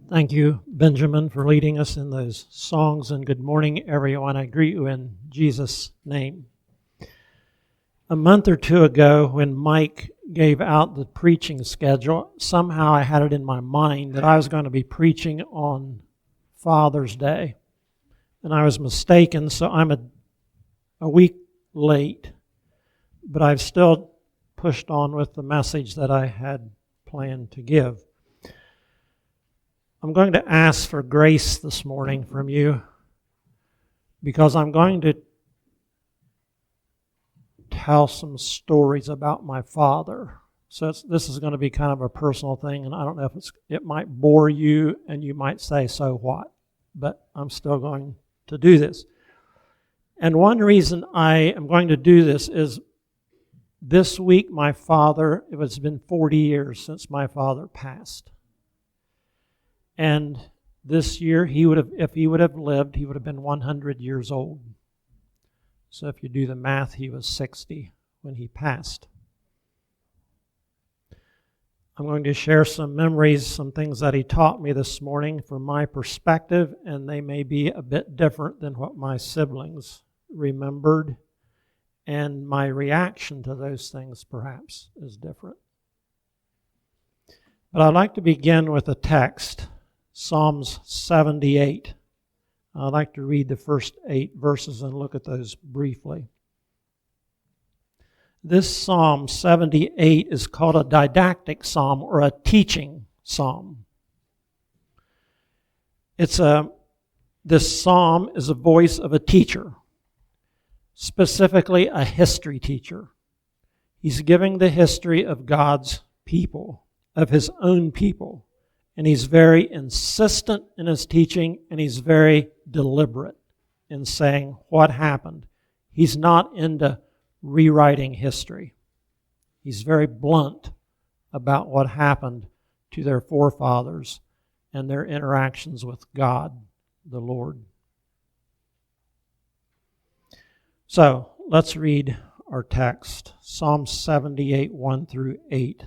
Thank you, Benjamin, for leading us in those songs, and good morning, everyone. I greet you in Jesus' name. A month or two ago, when Mike gave out the preaching schedule, somehow I had it in my mind that I was going to be preaching on Father's Day, and I was mistaken, so I'm a week late, but I've still pushed on with the message that I had planned to give. I'm going to ask for grace this morning from you because I'm going to tell some stories about my father. So this is going to be kind of a personal thing, and I don't know if it might bore you and you might say, so what? But I'm still going to do this. And one reason I am going to do this is this week it has been 40 years since my father passed. And this year, if he would have lived, he would have been 100 years old. So if you do the math, he was 60 when he passed. I'm going to share some memories, some things that he taught me this morning from my perspective, and they may be a bit different than what my siblings remembered, and my reaction to those things perhaps is different. But I'd like to begin with a text. Psalms 78. I'd like to read the first 8 verses and look at those briefly. This Psalm 78 is called a didactic psalm or a teaching psalm. This psalm is a voice of a teacher, specifically a history teacher. He's giving the history of God's people, of his own people. And he's very insistent in his teaching, and he's very deliberate in saying what happened. He's not into rewriting history. He's very blunt about what happened to their forefathers and their interactions with God, the Lord. So, let's read our text, Psalm 78, 1 through 8.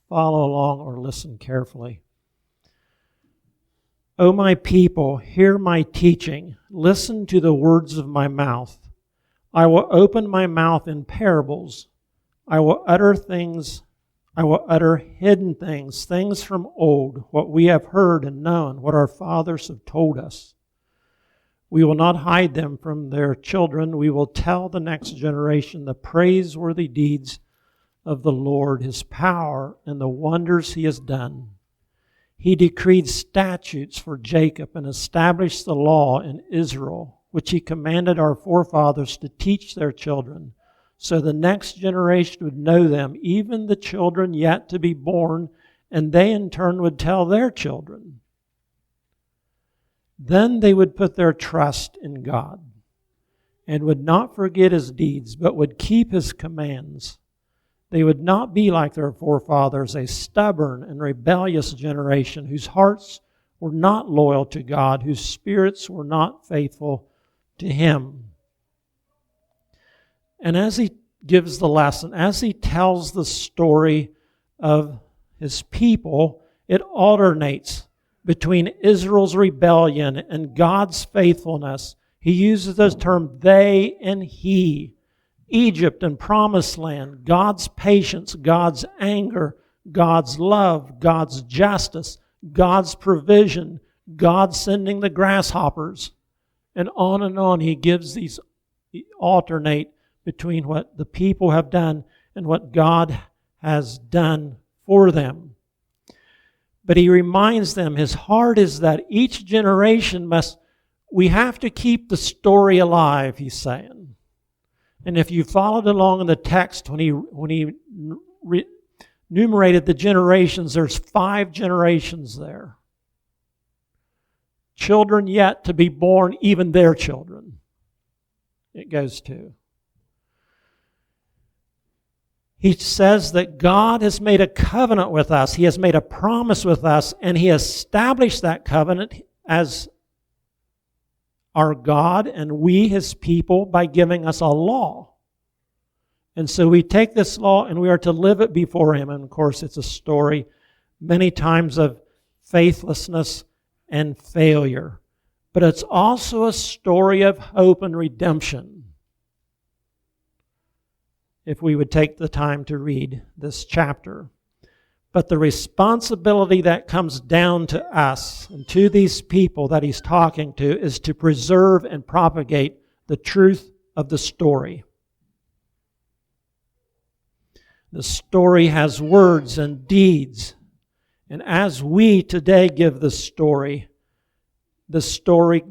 Follow along or listen carefully. O my people, hear my teaching. Listen to the words of my mouth. I will open my mouth in parables. I will utter hidden things, things from old, what we have heard and known, what our fathers have told us. We will not hide them from their children. We will tell the next generation the praiseworthy deeds of the Lord, his power, and the wonders he has done. He decreed statutes for Jacob and established the law in Israel, which he commanded our forefathers to teach their children, so the next generation would know them, even the children yet to be born, and they in turn would tell their children. Then they would put their trust in God and would not forget his deeds, but would keep his commands. They would not be like their forefathers, a stubborn and rebellious generation whose hearts were not loyal to God, whose spirits were not faithful to him. And as he gives the lesson, as he tells the story of his people, it alternates between Israel's rebellion and God's faithfulness. He uses the term they and he. Egypt and Promised Land, God's patience, God's anger, God's love, God's justice, God's provision, God sending the grasshoppers, and on he gives these, alternate between what the people have done and what God has done for them. But he reminds them, his heart is that each generation we have to keep the story alive, he's saying. And if you followed along in the text, when he enumerated the generations, there's 5 generations there. Children yet to be born, even their children. It goes to. He says that God has made a covenant with us. He has made a promise with us, and he established that covenant as our God and we, his people, by giving us a law. And so we take this law and we are to live it before him. And of course, it's a story many times of faithlessness, and failure. But it's also a story of hope and redemption. If we would take the time to read this chapter. But the responsibility that comes down to us and to these people that he's talking to is to preserve and propagate the truth of the story. The story has words and deeds. And as we today give the story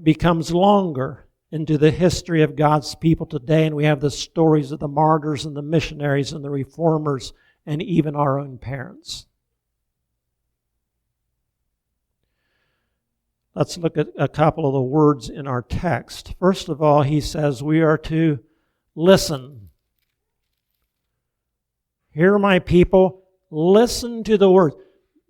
becomes longer into the history of God's people today. And we have the stories of the martyrs and the missionaries and the reformers and even our own parents. Let's look at a couple of the words in our text. First of all, he says we are to listen. Hear my people, listen to the word.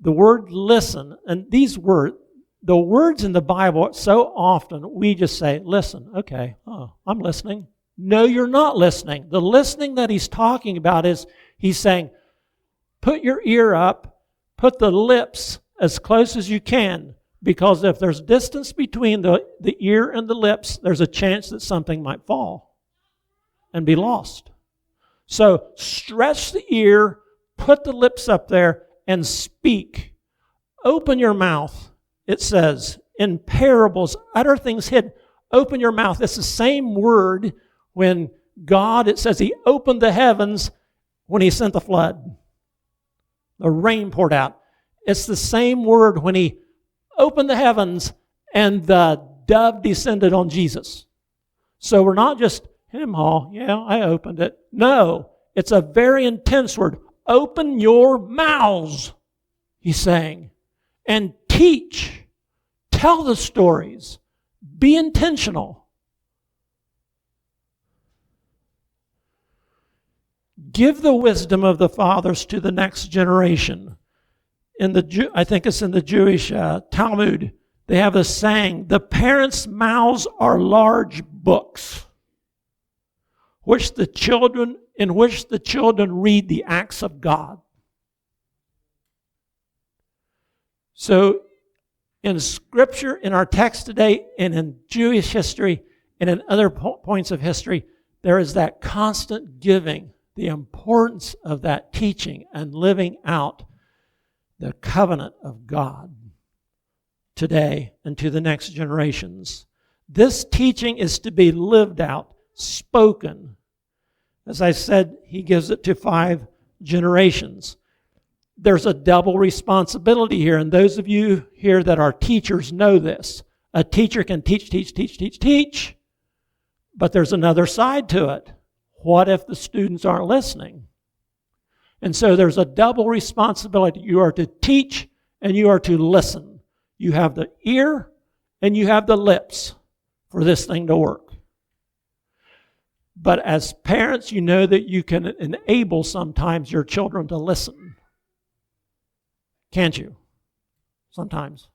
The word listen, and these words, the words in the Bible, so often we just say, listen, okay, I'm listening. No, you're not listening. The listening that he's talking about is, he's saying, put your ear up, put the lips as close as you can, because if there's distance between the ear and the lips, there's a chance that something might fall and be lost. So stretch the ear, put the lips up there, and speak. Open your mouth, it says, in parables, utter things hidden. Open your mouth. It's the same word when God, it says he opened the heavens when he sent the flood. The rain poured out. It's the same word when he opened the heavens and the dove descended on Jesus. So we're not just, yeah, I opened it. No, it's a very intense word. Open your mouths, he's saying, and teach. Tell the stories. Be intentional. Give the wisdom of the fathers to the next generation. I think it's in the Jewish Talmud, they have a saying, the parents' mouths are large books, in which the children read the acts of God. So in Scripture, in our text today, and in Jewish history, and in other points of history, there is that constant giving, the importance of that teaching and living out the covenant of God today and to the next generations. This teaching is to be lived out, spoken. As I said, he gives it to 5 generations. There's a double responsibility here, and those of you here that are teachers know this. A teacher can teach, but there's another side to it. What if the students aren't listening? And so there's a double responsibility. You are to teach and you are to listen. You have the ear and you have the lips for this thing to work. But as parents, you know that you can enable sometimes your children to listen. Can't you? Sometimes.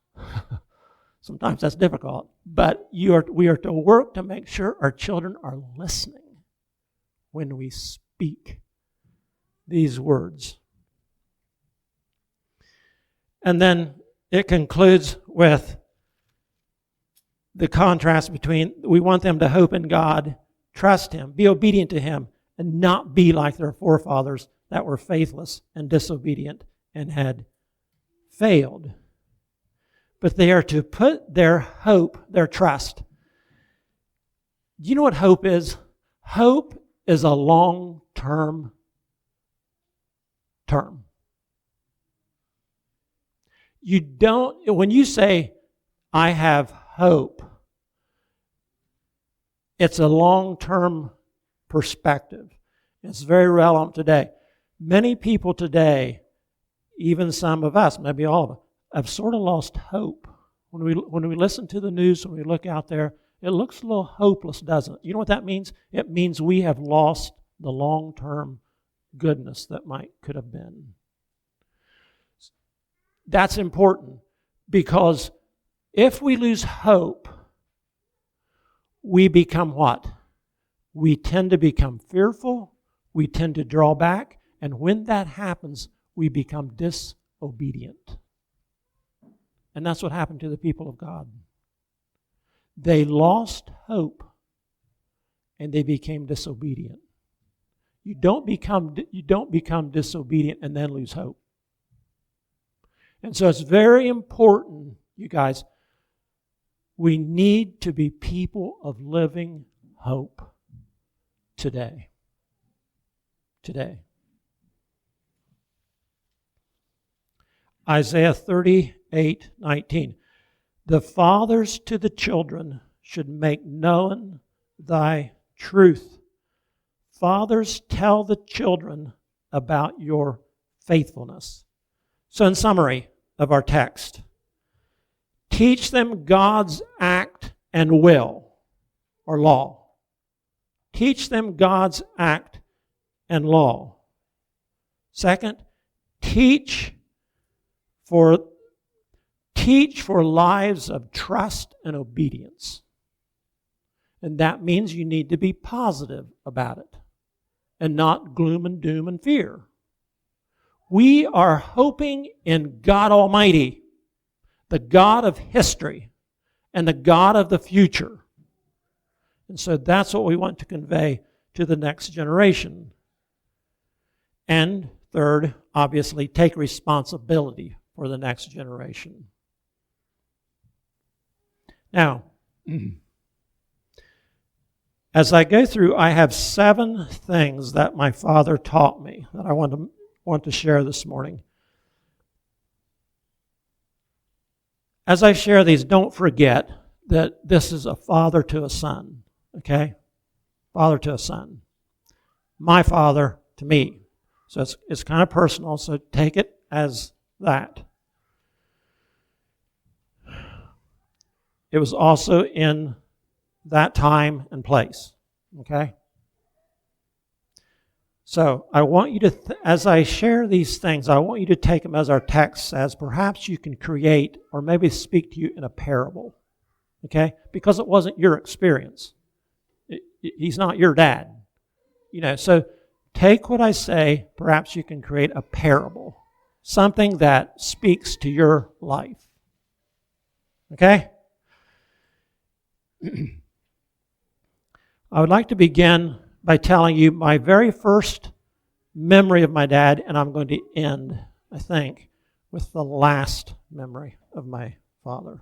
Sometimes that's difficult. But we are to work to make sure our children are listening when we speak these words. And then it concludes with the contrast between we want them to hope in God, trust him, be obedient to him, and not be like their forefathers that were faithless and disobedient and had failed. But they are to put their hope, their trust. Do you know what hope is? Hope is a long-term term. You don't, when you say, I have hope, it's a long-term perspective. It's very relevant today. Many people today, even some of us, maybe all of us, have sort of lost hope. When we listen to the news, when we look out there, it looks a little hopeless, doesn't it? You know what that means? It means we have lost the long-term goodness that could have been. That's important because if we lose hope, we become what? We tend to become fearful, we tend to draw back, and when that happens, we become disobedient. And that's what happened to the people of God. They lost hope and they became disobedient. You don't become disobedient and then lose hope. And so it's very important, you guys, we need to be people of living hope today. Today. Isaiah 38:19. The fathers to the children should make known thy truth. Fathers, tell the children about your faithfulness. So in summary of our text, teach them God's act and will, or law. Teach them God's act and law. Second, teach for lives of trust and obedience. And that means you need to be positive about it and not gloom and doom and fear. We are hoping in God Almighty, the God of history and the God of the future. And so that's what we want to convey to the next generation. And third, obviously, take responsibility for the next generation. Now, as I go through, I have 7 things that my father taught me that I want to share this morning. As I share these, don't forget that this is a father to a son, okay? Father to a son. My father to me. So it's kind of personal, so take it as that. It was also in that time and place, okay? So I want you to, as I share these things, I want you to take them as our text says. Perhaps you can create or maybe speak to you in a parable, okay? Because it wasn't your experience. He's not your dad. So take what I say, perhaps you can create a parable, something that speaks to your life, okay? I would like to begin by telling you my very first memory of my dad, and I'm going to end, I think, with the last memory of my father.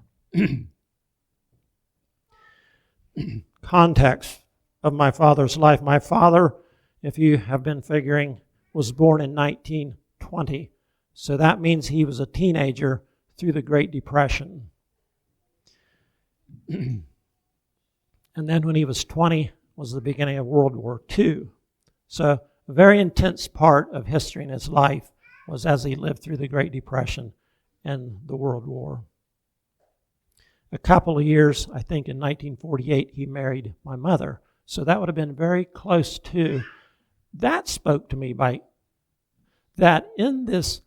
Context of my father's life. My father, if you have been figuring, was born in 1920. So that means he was a teenager through the Great Depression. And then when he was 20 was the beginning of World War II. So a very intense part of history in his life was as he lived through the Great Depression and the World War. A couple of years, I think in 1948, he married my mother. So that would have been very close to. That spoke to me by that in this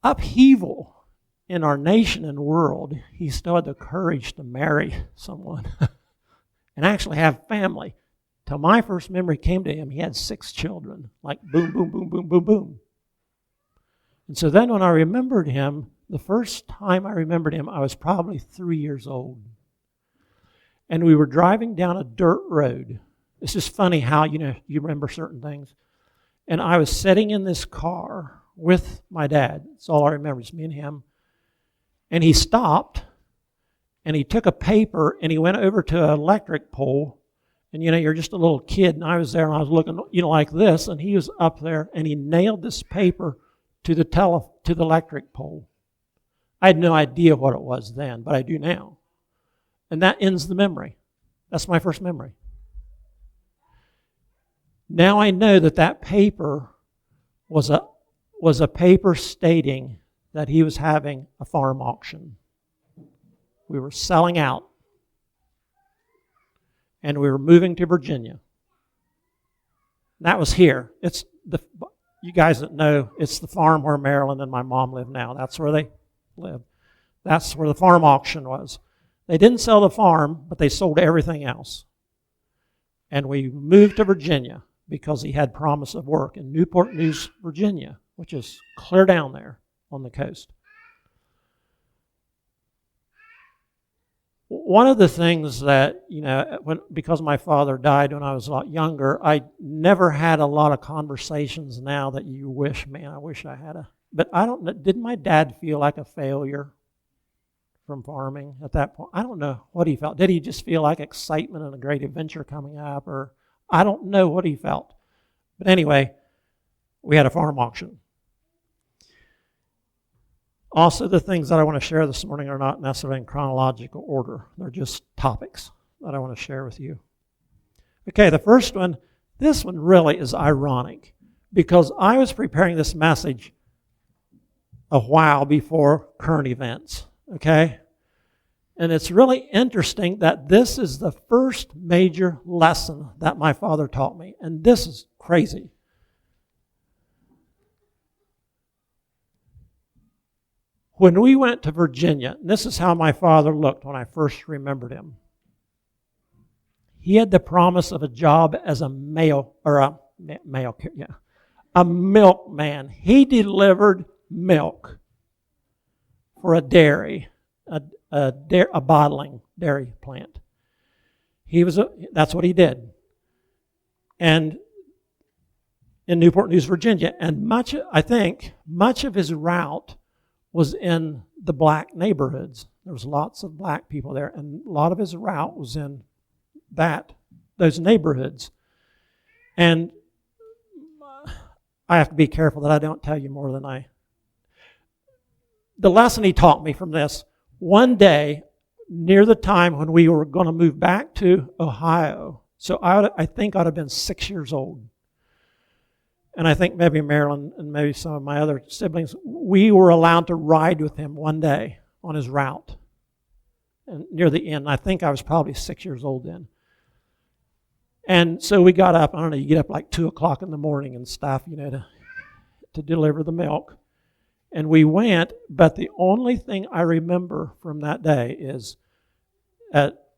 upheaval in our nation and world, he still had the courage to marry someone and actually have family. Till my first memory came to him, he had 6 children, like boom, boom, boom, boom, boom, boom. And so then when I remembered him, the first time I remembered him, I was probably 3 years old. And we were driving down a dirt road. It's just funny how, you remember certain things. And I was sitting in this car with my dad. That's all I remember, it's me and him. And he stopped, and he took a paper, and he went over to an electric pole. And, you're just a little kid, and I was there, and I was looking, like this, and he was up there, and he nailed this paper to the electric pole. I had no idea what it was then, but I do now. And that ends the memory. That's my first memory. Now I know that paper was a paper stating that he was having a farm auction. We were selling out. And we were moving to Virginia. That was here. You guys that know, it's the farm where Marilyn and my mom live now. That's where they live. That's where the farm auction was. They didn't sell the farm, but they sold everything else. And we moved to Virginia because he had promise of work in Newport News, Virginia, which is clear down there on the coast. one of the things that, because my father died when I was a lot younger, I never had a lot of conversations now that you wish, man, I wish I had but I don't know, didn't my dad feel like a failure from farming at that point? I don't know what he felt. Did he just feel like excitement and a great adventure coming up? Or I don't know what he felt. But anyway, we had a farm auction. Also, the things that I want to share this morning are not necessarily in chronological order. They're just topics that I want to share with you. Okay, the first one, this one really is ironic because I was preparing this message a while before current events, okay? And it's really interesting that this is the first major lesson that my father taught me. And this is crazy. When we went to Virginia, and this is how my father looked when I first remembered him. He had the promise of a job as a milkman. He delivered milk for a dairy, a bottling dairy plant. That's what he did. And in Newport News, Virginia, and much of his route was in the black neighborhoods. There was lots of black people there, and a lot of his route was in those neighborhoods. And I have to be careful that I don't tell you more than the lesson he taught me from this, one day, near the time when we were going to move back to Ohio, so I think I'd have been 6 years old. And I think maybe Marilyn and maybe some of my other siblings, we were allowed to ride with him one day on his route. And near the end, I think I was probably 6 years old then. And so we got up, I don't know, you get up like 2 o'clock in the morning and stuff, to deliver the milk. And we went, but the only thing I remember from that day is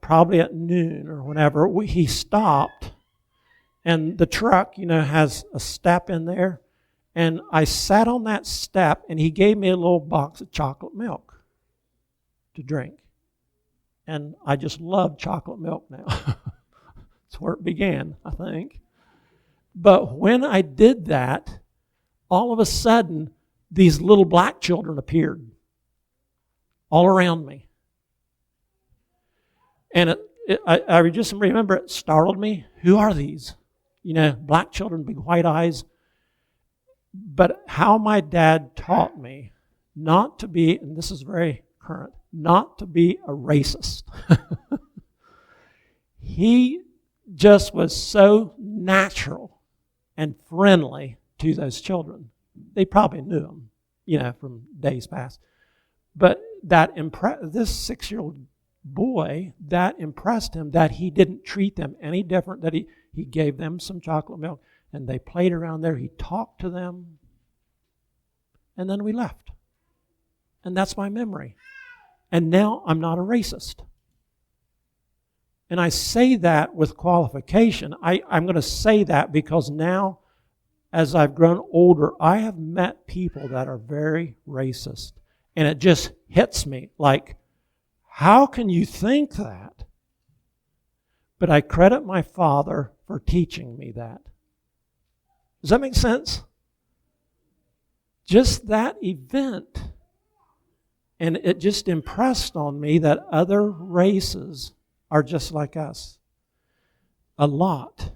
probably at noon or whenever, he stopped. And the truck, has a step in there. And I sat on that step, and he gave me a little box of chocolate milk to drink. And I just love chocolate milk now. That's where it began, I think. But when I did that, all of a sudden, these little black children appeared all around me. And I just remember it startled me. Who are these? Black children, big white eyes. But how my dad taught me not to be, and this is very current, not to be a racist. He just was so natural and friendly to those children. They probably knew him, from days past. But this 6-year-old boy, that impressed him that he didn't treat them any different, that he gave them some chocolate milk, and they played around there. He talked to them, and then we left. And that's my memory. And now I'm not a racist. And I say that with qualification. I'm going to say that because now, as I've grown older, I have met people that are very racist. And it just hits me like, how can you think that? But I credit my father for teaching me that. Does that make sense? Just that event. And it just impressed on me that other races are just like us. A lot.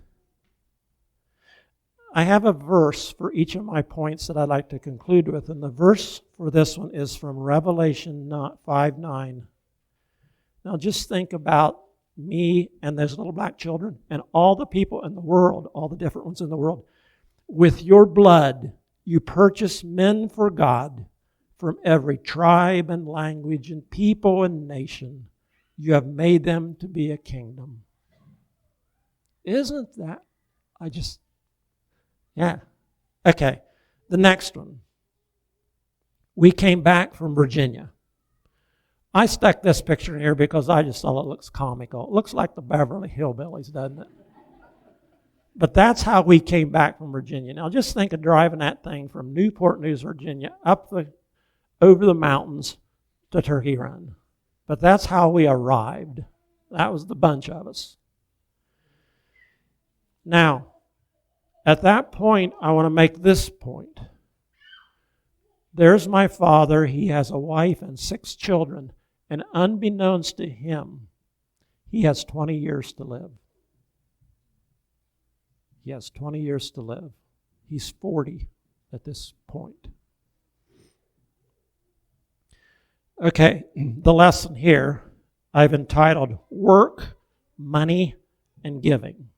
I have a verse for each of my points that I'd like to conclude with. And the verse for this one is from Revelation 5:9. Now just think about me and those little black children and all the people in the world, all the different ones in the world. With your blood, you purchased men for God from every tribe and language and people and nation. You have made them to be a kingdom. Isn't that? Yeah. Okay. The next one. We came back from Virginia. I stuck this picture in here because I just thought it looks comical. It looks like the Beverly Hillbillies, doesn't it? But that's how we came back from Virginia. Now just think of driving that thing from Newport News, Virginia, over the mountains to Turkey Run. But that's how we arrived. That was the bunch of us. Now, at that point, I want to make this point. There's my father. He has a wife and 6 children. And unbeknownst to him, he has 20 years to live. He has 20 years to live. He's 40 at this point. Okay, the lesson here I've entitled Work, Money, and Giving.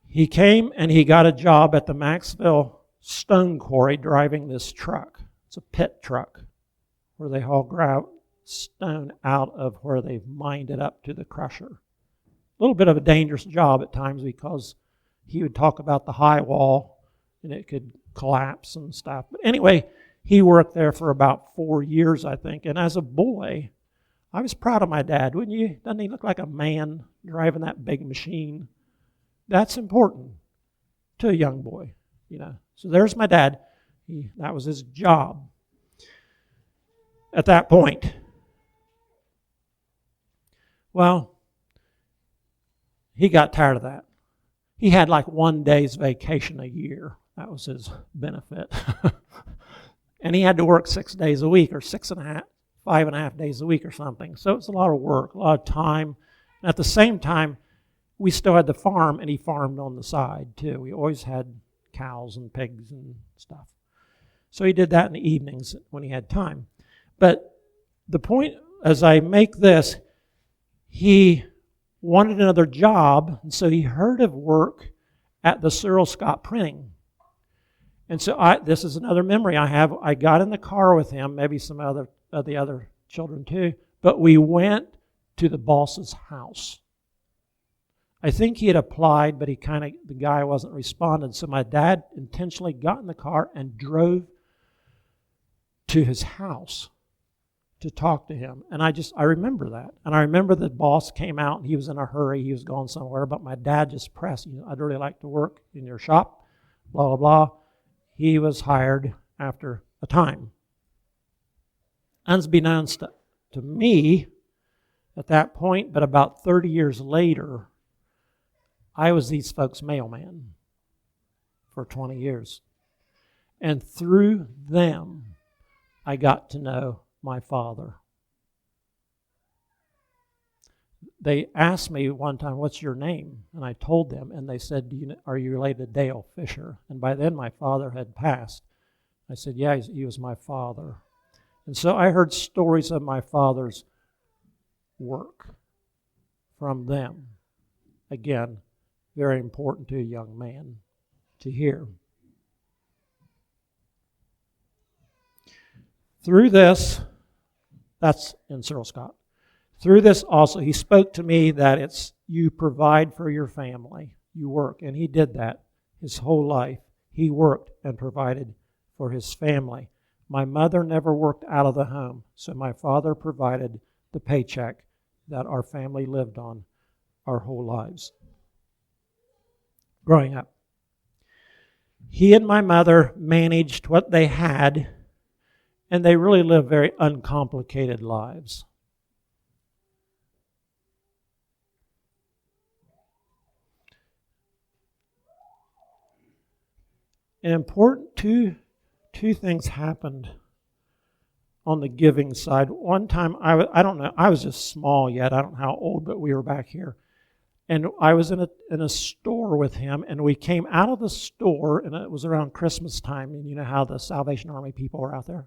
He came and he got a job at the Maxville Stone Quarry driving this truck. It's a pit truck where they haul stone out of where they've mined it up to the crusher. A little bit of a dangerous job at times because he would talk about the high wall and it could collapse and stuff. But anyway, he worked there for about 4 years, I think. And as a boy, I was proud of my dad. Wouldn't you? Doesn't he look like a man driving that big machine? That's important to a young boy, you know. So there's my dad. That was his job at that point. Well, he got tired of that. He had like 1 day's vacation a year. That was his benefit. And he had to work 6 days a week or 5.5 days a week or something. So it's a lot of work, a lot of time. And at the same time, we still had the farm, and he farmed on the side too. We always had cows and pigs and stuff. So he did that in the evenings when he had time. But the point, as I make this, he wanted another job, and so he heard of work at the Cyril Scott Printing. And so this is another memory I have. I got in the car with him, maybe some of the other children too, but we went to the boss's house. I think he had applied, but the guy wasn't responding. So my dad intentionally got in the car and drove to his house to talk to him. And I remember that. And I remember the boss came out and he was in a hurry. He was going somewhere, but my dad just pressed, I'd really like to work in your shop, blah, blah, blah. He was hired after a time. Unbeknownst to me at that point, but about 30 years later, I was these folks' mailman for 20 years. And through them, I got to know my father. They asked me one time, "What's your name?" And I told them, and they said, "Are you related to Dale Fisher?" And by then my father had passed. I said, "Yeah, he was my father." And so I heard stories of my father's work from them. Again, very important to a young man to hear. Through this, that's in Cyril Scott. Through this also, he spoke to me that it's you provide for your family. You work. And he did that his whole life. He worked and provided for his family. My mother never worked out of the home, so my father provided the paycheck that our family lived on our whole lives. Growing up, he and my mother managed what they had, and they really lived very uncomplicated lives. And important two things happened on the giving side. One time, I don't know, I was just small yet. I don't know how old, but we were back here. And I was in a store with him, and we came out of the store, and it was around Christmas time, and you know how the Salvation Army people were out there.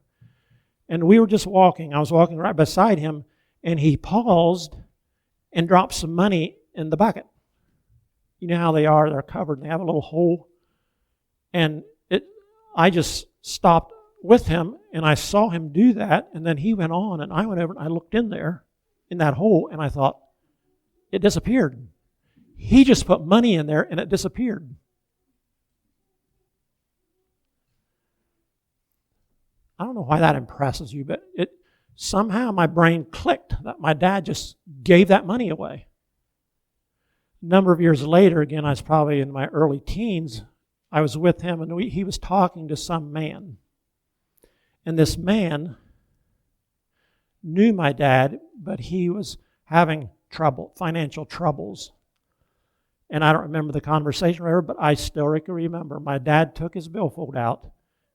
And we were just walking. I was walking right beside him, and he paused and dropped some money in the bucket. You know how they are. They're covered, and they have a little hole. And I just stopped with him, and I saw him do that, and then he went on, and I went over, and I looked in there, in that hole, and I thought, it disappeared. He just put money in there, and it disappeared. I don't know why that impresses you, but somehow my brain clicked that my dad just gave that money away. A number of years later, again, I was probably in my early teens, I was with him, and he was talking to some man. And this man knew my dad, but he was having financial troubles. And I don't remember the conversation, but I still remember my dad took his billfold out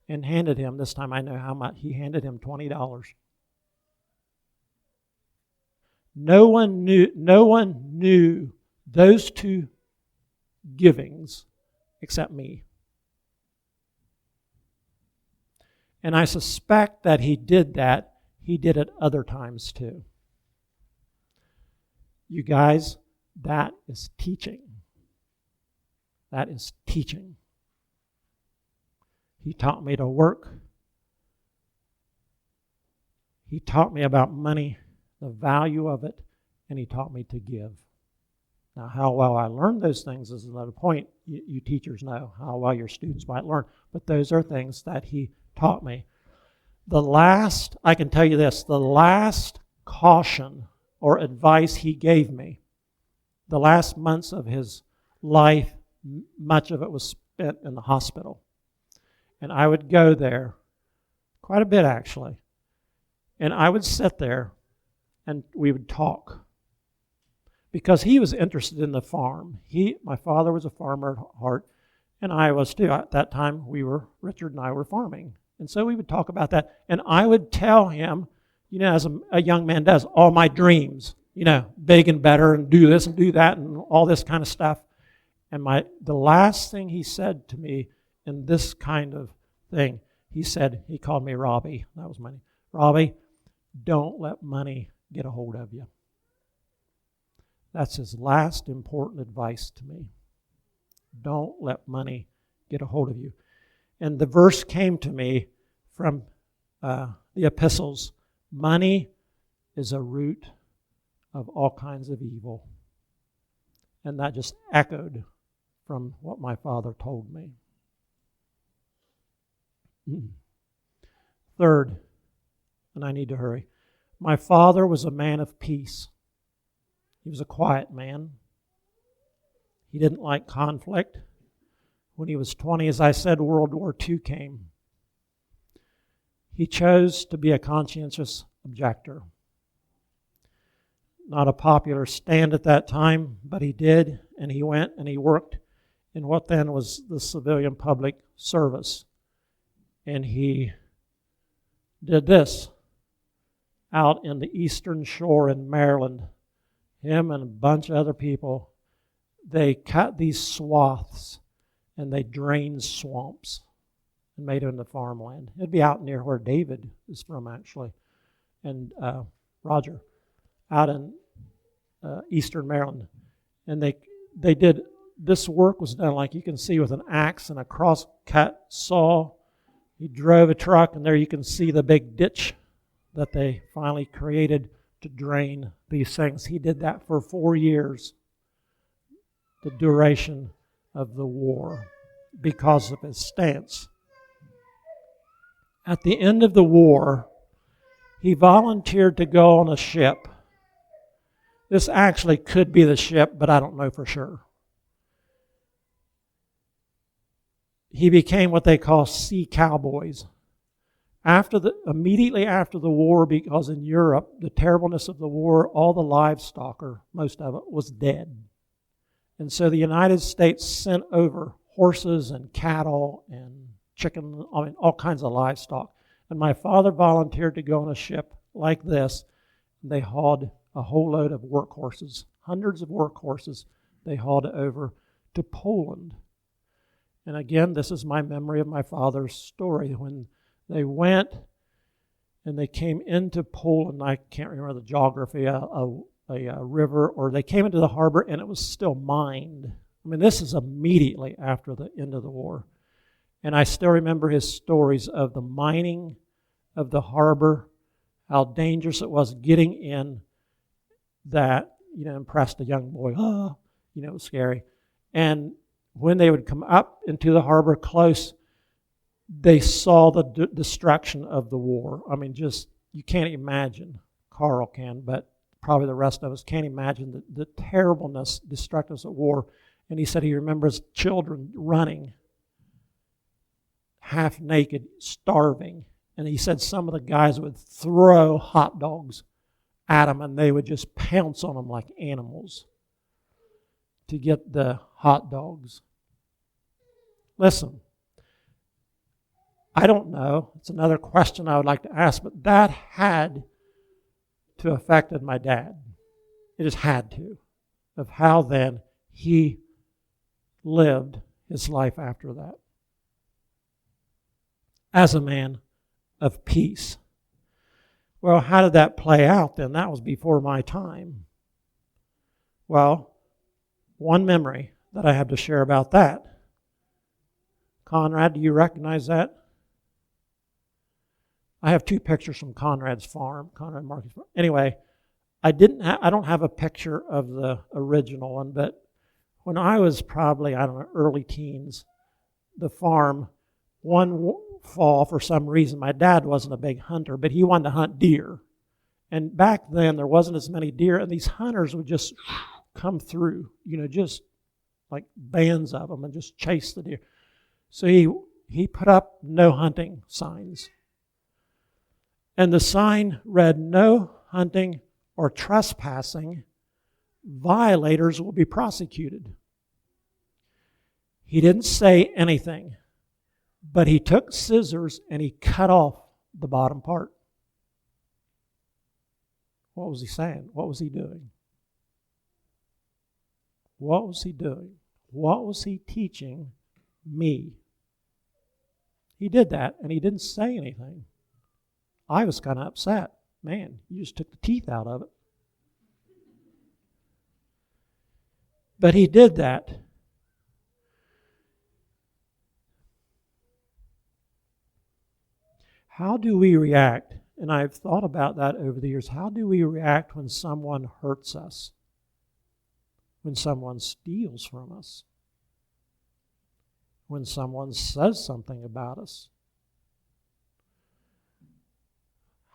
and handed him, this time I know how much, he handed him $20. No one knew those two givings except me. And I suspect that he did that. He did it other times too. You guys, that is teaching. That is teaching. He taught me to work. He taught me about money, the value of it, and he taught me to give. Now, how well I learned those things is another point. You teachers know how well your students might learn, but those are things that he taught me. I can tell you this, the last caution or advice he gave me, the last months of his life, much of it was spent in the hospital. And I would go there, quite a bit actually, and I would sit there and we would talk. Because he was interested in the farm. My father was a farmer at heart, and I was too. At that time, Richard and I were farming. And so we would talk about that. And I would tell him, as a young man does, all my dreams, big and better and do this and do that and all this kind of stuff. And the last thing he said to me in this kind of thing, he called me Robbie. That was my name. Robbie, don't let money get a hold of you. That's his last important advice to me. Don't let money get a hold of you. And the verse came to me from the epistles. Money is a root of all kinds of evil. And that just echoed from what my father told me. Third, and I need to hurry, my father was a man of peace. He was a quiet man. He didn't like conflict. When he was 20, as I said, World War II came. He chose to be a conscientious objector. Not a popular stand at that time, but he did, and he went and he worked in what then was the civilian public service. And he did this out in the Eastern Shore in Maryland. Him and a bunch of other people, they cut these swaths and they drained swamps and made it into farmland. It'd be out near where David is from, actually, and Roger, out in eastern Maryland. And they did, this work was done, like you can see, with an axe and a cross-cut saw. He drove a truck, and there you can see the big ditch that they finally created to drain these things. He did that for 4 years, the duration of the war, because of his stance. At the end of the war, he volunteered to go on a ship. This actually could be the ship, but I don't know for sure. He became what they call sea cowboys. Immediately after the war, because in Europe, the terribleness of the war, all the livestock, or most of it, was dead. And so the United States sent over horses and cattle and chicken, all kinds of livestock. And my father volunteered to go on a ship like this. They hauled a whole load of workhorses, hundreds of workhorses. They hauled over to Poland. And again, this is my memory of my father's story. When they went and they came into Poland, I can't remember the geography, a river, or they came into the harbor and it was still mined. I mean, this is immediately after the end of the war. And I still remember his stories of the mining of the harbor, how dangerous it was getting in, that, impressed a young boy. It was scary. And when they would come up into the harbor close, they saw the destruction of the war. I mean, just, you can't imagine. Carl can, but probably the rest of us can't imagine the terribleness, destructiveness of war. And he said he remembers children running, half naked, starving, And he said some of the guys would throw hot dogs at them, and they would just pounce on them like animals to get the hot dogs. Listen, I don't know. It's another question I would like to ask, but that had to have affected my dad. It just had to, of how then he lived his life after that as a man of peace. Well, how did that play out then? That was before my time. Well, one memory that I have to share about that. Conrad, do you recognize that? I have two pictures from Conrad's farm, Conrad Markey's farm. Anyway, I don't have a picture of the original one, but when I was probably, early teens, the farm, one fall, for some reason, my dad wasn't a big hunter, but he wanted to hunt deer. And back then, there wasn't as many deer, and these hunters would just come through, just like bands of them, and just chase the deer. So he put up no hunting signs. And the sign read, "No hunting or trespassing. Violators will be prosecuted." He didn't say anything, but he took scissors and he cut off the bottom part. What was he saying? What was he doing? What was he doing? What was he teaching me? He did that, and he didn't say anything. I was kind of upset. Man, you just took the teeth out of it. But he did that. How do we react? And I've thought about that over the years. How do we react when someone hurts us? When someone steals from us? When someone says something about us?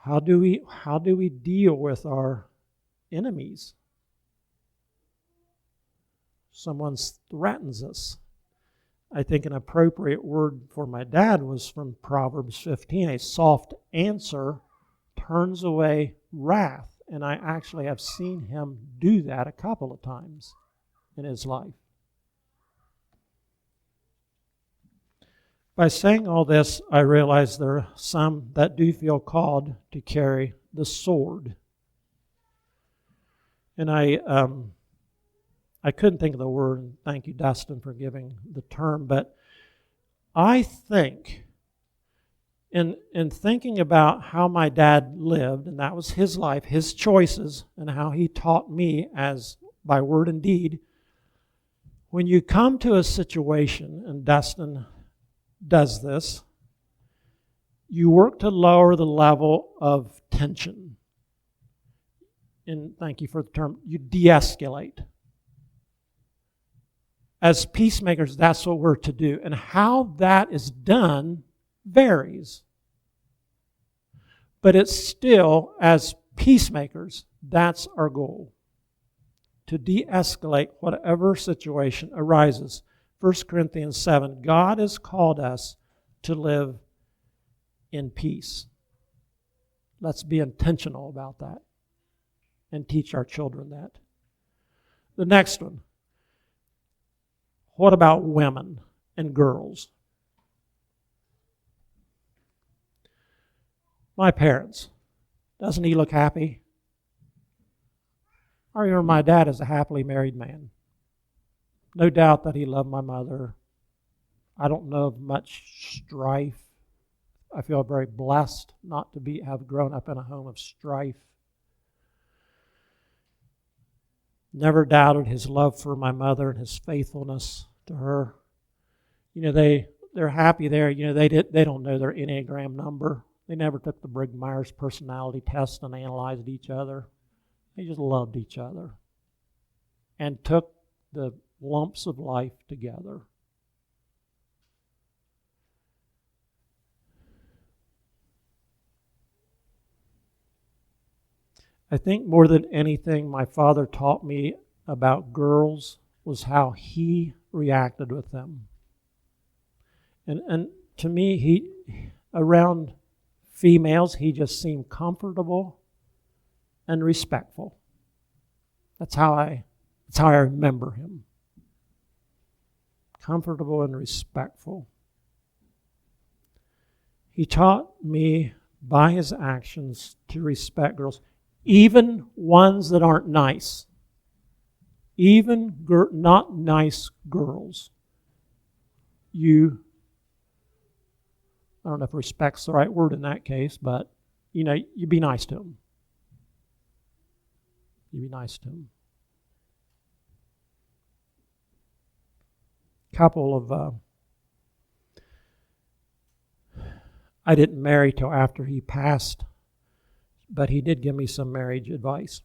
How do we deal with our enemies? Someone threatens us. I think an appropriate word for my dad was from Proverbs 15. A soft answer turns away wrath. And I actually have seen him do that a couple of times in his life. By saying all this, I realize there are some that do feel called to carry the sword. And I couldn't think of the word, and thank you, Dustin, for giving the term, but I think, in thinking about how my dad lived, and that was his life, his choices, and how he taught me as by word and deed, when you come to a situation, and Dustin does this, you work to lower the level of tension. And thank you for the term, you de-escalate. As peacemakers, that's what we're to do. And how that is done varies. But it's still, as peacemakers, that's our goal. To de-escalate whatever situation arises. 1 Corinthians 7, God has called us to live in peace. Let's be intentional about that and teach our children that. The next one. What about women and girls? My parents. Doesn't he look happy? I remember my dad as a happily married man. No doubt that he loved my mother. I don't know of much strife. I feel very blessed not to have grown up in a home of strife. Never doubted his love for my mother and his faithfulness to her. They're happy there. They don't know their Enneagram number. They never took the Briggs-Myers personality test and analyzed each other. They just loved each other and took the lumps of life together. I think more than anything my father taught me about girls was how he reacted with them. And to me, he around females, he just seemed comfortable and respectful. That's how I remember him. Comfortable and respectful. He taught me by his actions to respect girls, even ones that aren't nice. Even not nice girls. I don't know if respect's the right word in that case, but, you be nice to them. You be nice to them. Couple of, I didn't marry till after he passed, but he did give me some marriage advice.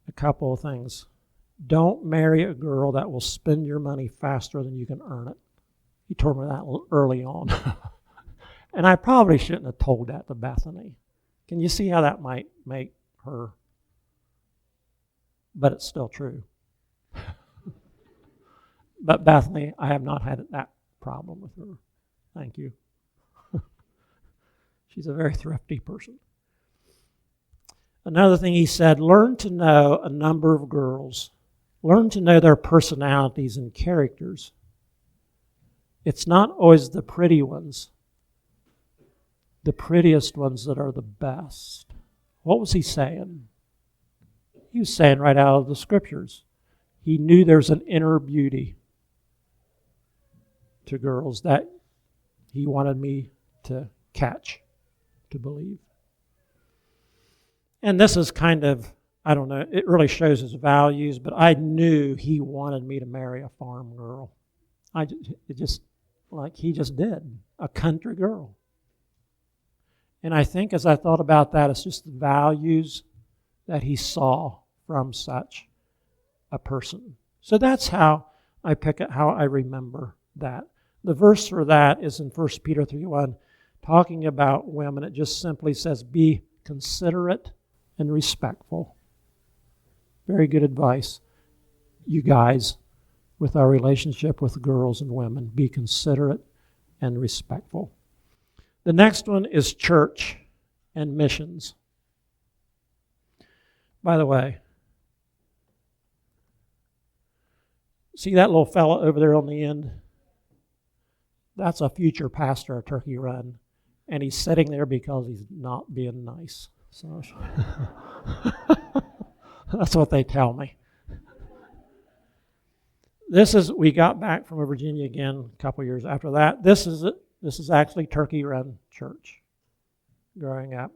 A couple of things. Don't marry a girl that will spend your money faster than you can earn it. He told me that early on. And I probably shouldn't have told that to Bethany. Can you see how that might make her? But it's still true. But Bethany, I have not had that problem with her. Thank you. She's a very thrifty person. Another thing he said, learn to know a number of girls. Learn to know their personalities and characters. It's not always the pretty ones, the prettiest ones that are the best. What was he saying? He was saying right out of the scriptures. He knew there's an inner beauty to girls that he wanted me to catch, to believe. And this is kind of, I don't know, it really shows his values, but I knew he wanted me to marry a farm girl. He just did, a country girl. And I think as I thought about that, it's just the values that he saw from such a person. So that's how I pick it, how I remember that. The verse for that is in 1 Peter 3:1, talking about women. It just simply says, be considerate and respectful. Very good advice, you guys, with our relationship with girls and women. Be considerate and respectful. The next one is church and missions. By the way, see that little fella over there on the end? That's a future pastor of Turkey Run, and he's sitting there because he's not being nice. So that's what they tell me. We got back from Virginia again a couple years after that. This is actually Turkey Run Church growing up.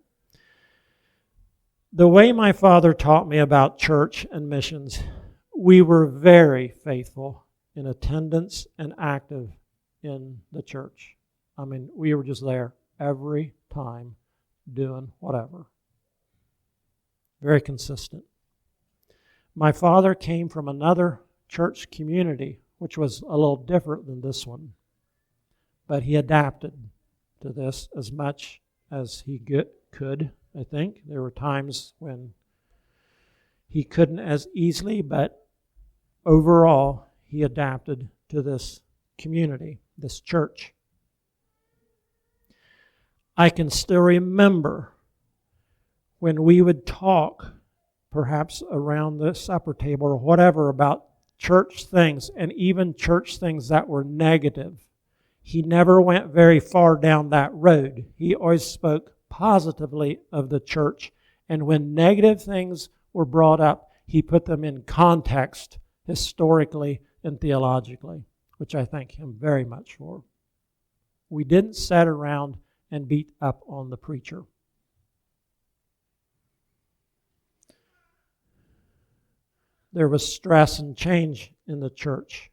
The way my father taught me about church and missions, we were very faithful in attendance and active in the church. I mean, we were just there every time doing whatever. Very consistent. My father came from another church community, which was a little different than this one. But he adapted to this as much as he could, I think. There were times when he couldn't as easily, but overall, he adapted to this community, this church. I can still remember when we would talk, perhaps around the supper table or whatever, about church things, and even church things that were negative. He never went very far down that road. He always spoke positively of the church. And when negative things were brought up, he put them in context historically and theologically, which I thank him very much for. We didn't sit around and beat up on the preacher. There was stress and change in the church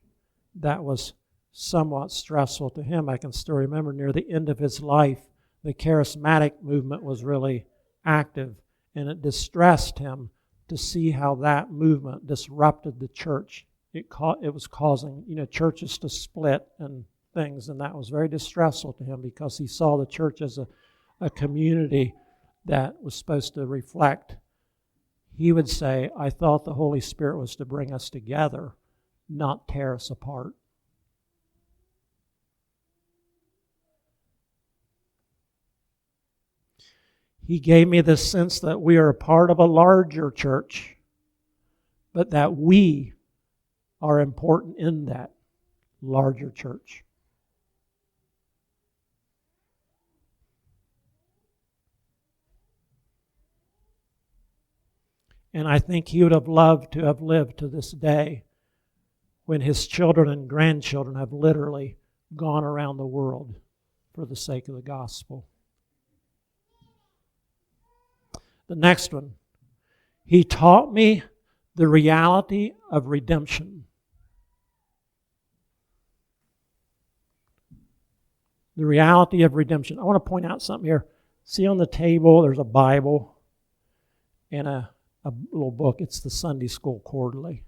that was somewhat stressful to him. I can still remember near the end of his life, the charismatic movement was really active, and it distressed him to see how that movement disrupted the church. It was causing, churches to split and things, and that was very distressful to him because he saw the church as a community that was supposed to reflect. He would say, I thought the Holy Spirit was to bring us together, not tear us apart. He gave me this sense that we are a part of a larger church, but that we are important in that larger church. And I think he would have loved to have lived to this day when his children and grandchildren have literally gone around the world for the sake of the gospel. The next one, he taught me the reality of redemption. The reality of redemption. I want to point out something here. See on the table, there's a Bible and a little book. It's the Sunday School Quarterly.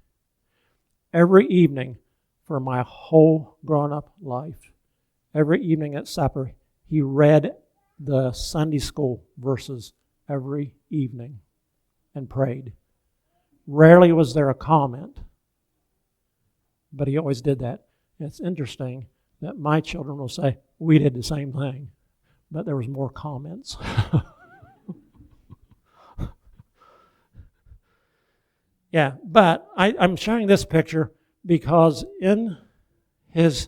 Every evening for my whole grown-up life, every evening at supper, he read the Sunday School verses every evening and prayed. Rarely was there a comment, but he always did that. And it's interesting that my children will say, we did the same thing, but there was more comments. Yeah, but I'm showing this picture because in his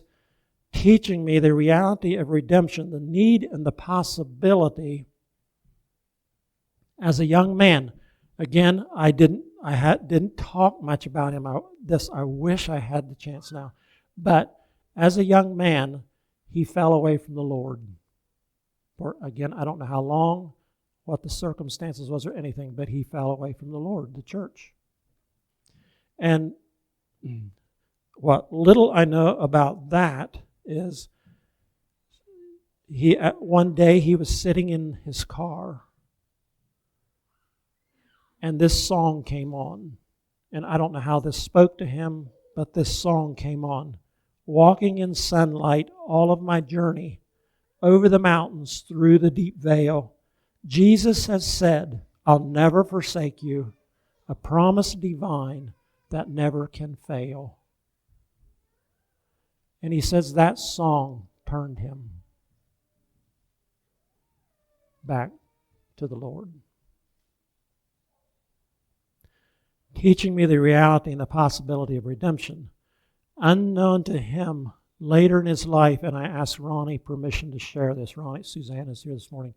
teaching me the reality of redemption, the need and the possibility as a young man. Again, I didn't talk much about him. I wish I had the chance now. But as a young man, he fell away from the Lord. For again, I don't know how long, what the circumstances was or anything, but he fell away from the Lord, the church. And what little I know about that is one day he was sitting in his car and this song came on. And I don't know how this spoke to him, but this song came on. Walking in sunlight all of my journey, over the mountains, through the deep vale, Jesus has said, I'll never forsake you, a promise divine that never can fail. And he says that song turned him back to the Lord. Teaching me the reality and the possibility of redemption. Unknown to him later in his life, and I asked Ronnie permission to share this. Ronnie, Suzanne is here this morning.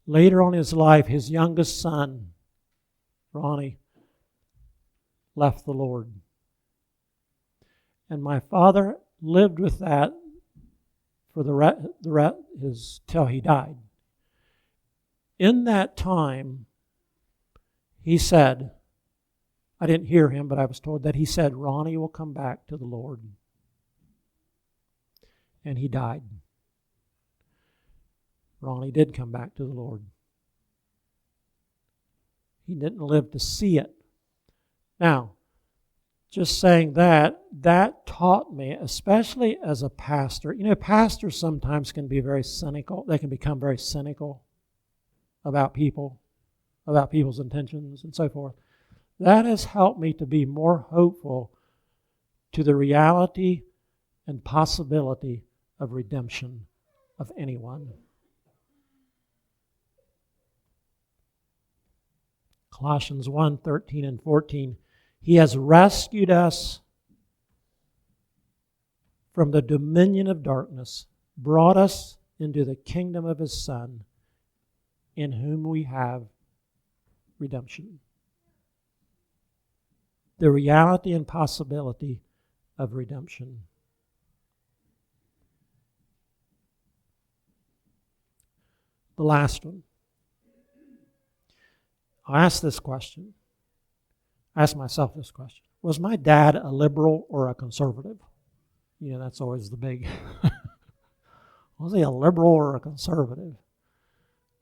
Later on in his life, his youngest son, Ronnie, left the Lord. And my father lived with that for till he died. In that time, he said, I didn't hear him, but I was told that he said, Ronnie will come back to the Lord. And he died. Ronnie did come back to the Lord. He didn't live to see it. Now, just saying that taught me, especially as a pastor, pastors sometimes can be very cynical. They can become very cynical about people, about people's intentions and so forth. That has helped me to be more hopeful to the reality and possibility of redemption of anyone. Colossians 1:13 and 14. He has rescued us from the dominion of darkness, brought us into the kingdom of his Son, in whom we have redemption. The reality and possibility of redemption. The last one. I asked this question. I asked myself this question. Was my dad a liberal or a conservative? That's always the big. Was he a liberal or a conservative?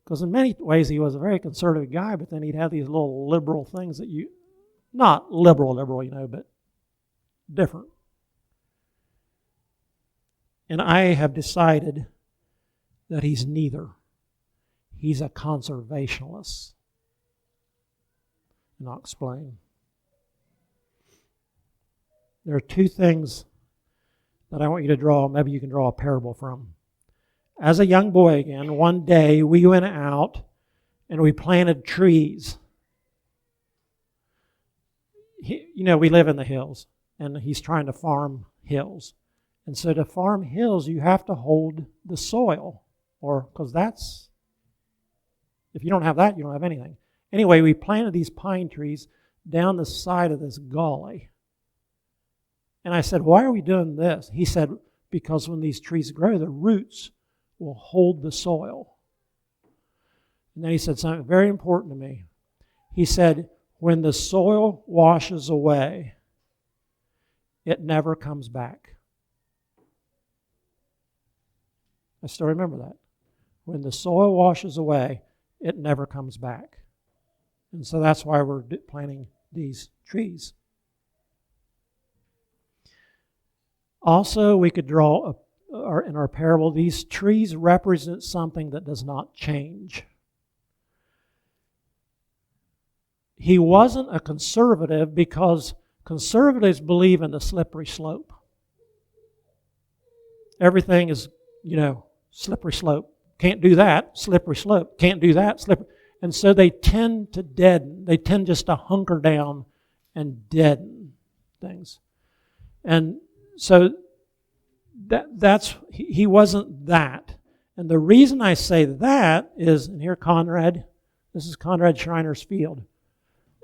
Because in many ways he was a very conservative guy, but then he'd have these little liberal things that not liberal, but different. And I have decided that he's neither. He's a conservationist. And I'll explain. There are two things that I want you to draw. Maybe you can draw a parable from. As a young boy again, one day we went out and we planted trees. We live in the hills, and he's trying to farm hills. And so to farm hills, you have to hold the soil, because if you don't have that, you don't have anything. Anyway, we planted these pine trees down the side of this gully. And I said, why are we doing this? He said, because when these trees grow, the roots will hold the soil. And then he said something very important to me. He said, when the soil washes away, it never comes back. I still remember that. When the soil washes away, it never comes back. And so that's why we're planting these trees. Also, we could draw, in our parable, these trees represent something that does not change. He wasn't a conservative because conservatives believe in the slippery slope. Everything is, slippery slope. Can't do that, slippery slope. Can't do that, slippery. And so they tend to deaden. They tend just to hunker down and deaden things. And so he wasn't that. And the reason I say that is, and here this is Conrad Schreiner's field.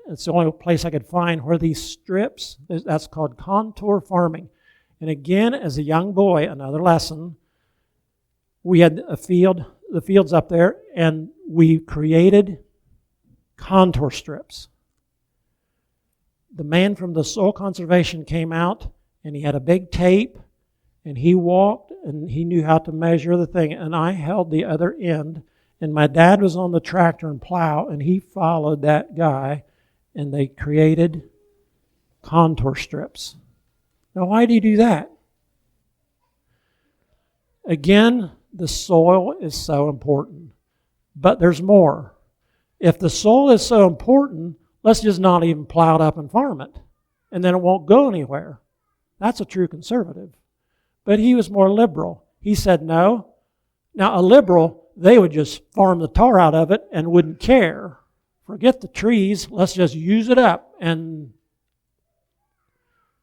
It's the only place I could find where these strips, that's called contour farming. And again, as a young boy, another lesson, we had the fields up there, and we created contour strips. The man from the soil conservation came out, and he had a big tape, and he walked, and he knew how to measure the thing, and I held the other end, and my dad was on the tractor and plow, and he followed that guy, and they created contour strips. Now, why do you do that? Again, the soil is so important. But there's more. If the soil is so important, let's just not even plow it up and farm it. And then it won't go anywhere. That's a true conservative. But he was more liberal. He said no. Now, a liberal, they would just farm the tar out of it and wouldn't care. Forget the trees, let's just use it up and,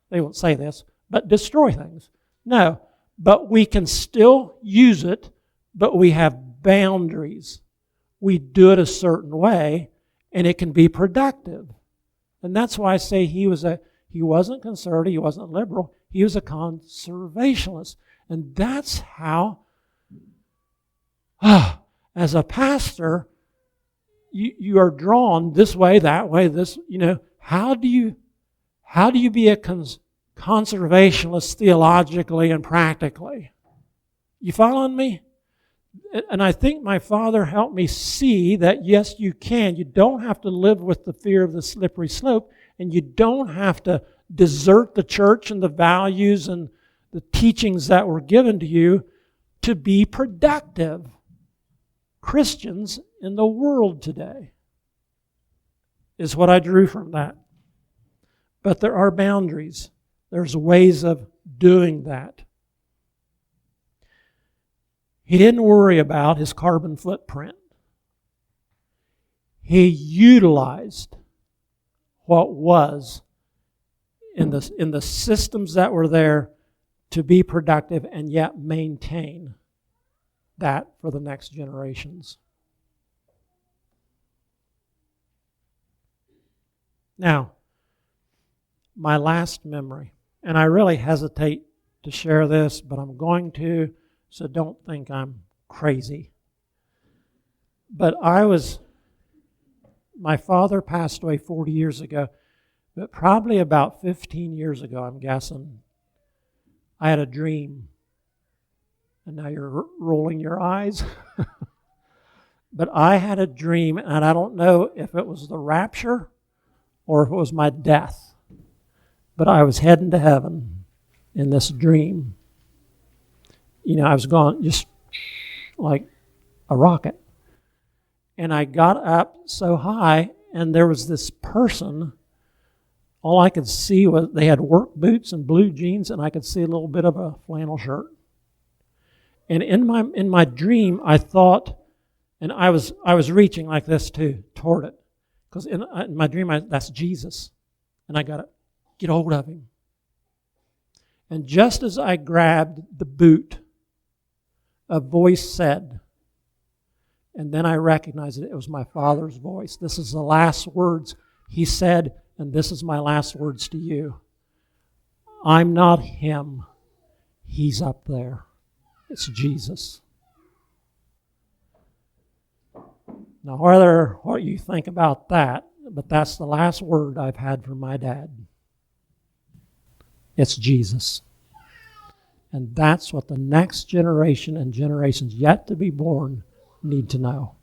they won't say this, but destroy things. No, but we can still use it, but we have boundaries. We do it a certain way, and it can be productive. And that's why I say he wasn't conservative, he wasn't liberal, he was a conservationist. And that's how, as a pastor, you are drawn this way, that way, this, how do you be a conservationist theologically and practically? You following me? And I think my father helped me see that, yes, you can. You don't have to live with the fear of the slippery slope, and you don't have to desert the church and the values and the teachings that were given to you to be productive Christians in the world today, is what I drew from that. But there are boundaries. There's ways of doing that. He didn't worry about his carbon footprint. He utilized what was in the systems that were there to be productive and yet maintain that for the next generations. Now, my last memory, and I really hesitate to share this, but I'm going to, so don't think I'm crazy. But my father passed away 40 years ago, but probably about 15 years ago, I'm guessing, I had a dream. And now you're rolling your eyes. But I had a dream, and I don't know if it was the rapture or if it was my death. But I was heading to heaven in this dream. I was going just like a rocket. And I got up so high, and there was this person. All I could see was they had work boots and blue jeans, and I could see a little bit of a flannel shirt. And in my dream, I thought, And I was reaching like this too, toward it. Because in my dream, that's Jesus. And I got to get hold of him. And just as I grabbed the boot, a voice said, and then I recognized it was my Father's voice. This is the last words he said, and this is my last words to you. I'm not him. He's up there. It's Jesus. Now, whether what you think about that, but that's the last word I've had from my dad. It's Jesus. And that's what the next generation and generations yet to be born need to know.